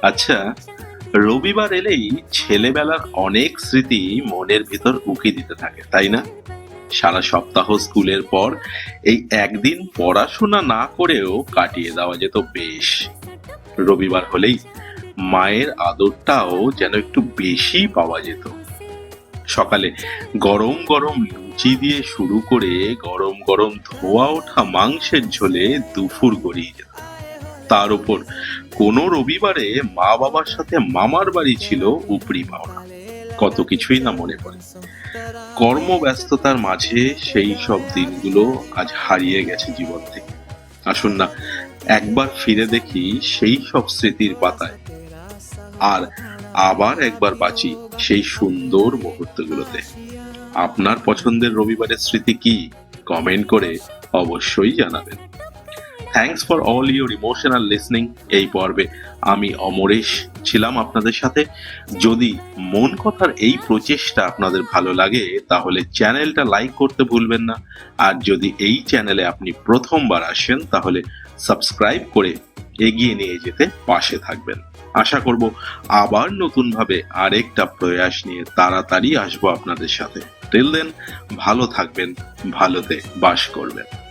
আচ্ছা, রবিবার এলেই ছেলেবেলার অনেক স্মৃতি মনের ভিতর উকি দিতে থাকে, তাই না? সারা সপ্তাহ স্কুলের পর এই একদিন পড়াশোনা না করেও কাটিয়ে দেওয়া যেত বেশ। রবিবার হলেই মায়ের আদরটাও যেন একটু বেশি পাওয়া যেত। সকালে গরম গরম লুচি দিয়ে শুরু করে গরম গরম ধোয়া ওঠা মাংসের ঝোলে দুপুর গড়িয়ে যেত। তার উপর কোনো রবিবারে মা বাবার সাথে মামার বাড়ি ছিল উপরি পাওনা। কত কিছুই না মনে পড়ে। কর্মব্যস্ততার মাঝে সেই সব দিনগুলো আজ হারিয়ে গেছে জীবন থেকে। আসুন না একবার ফিরে দেখি সেই সব স্মৃতির পাতায়, আর আবার একবার বাঁচি সেই সুন্দর মুহূর্তগুলোতে। আপনার পছন্দের রবিবারের স্মৃতি কি? কমেন্ট করে অবশ্যই জানাবেন। Thanks for all your emotional listening. এই পর্বে আমি অমরেশ ছিলাম আপনাদের সাথে। যদি মন কথার এই প্রচেষ্টা আপনাদের ভালো লাগে তাহলে চ্যানেলটা লাইক করতে ভুলবেন না। আর যদি এই চ্যানেলে আপনি প্রথমবার আসেন তাহলে সাবস্ক্রাইব করে এগিয়ে নিয়ে যেতে পাশে থাকবেন। আশা করব আবার নতুনভাবে আরেকটা প্রয়াস নিয়ে তাড়াতাড়ি আসবো আপনাদের সাথে। টিল দেন ভালো থাকবেন, ভালোতে বাস করবেন।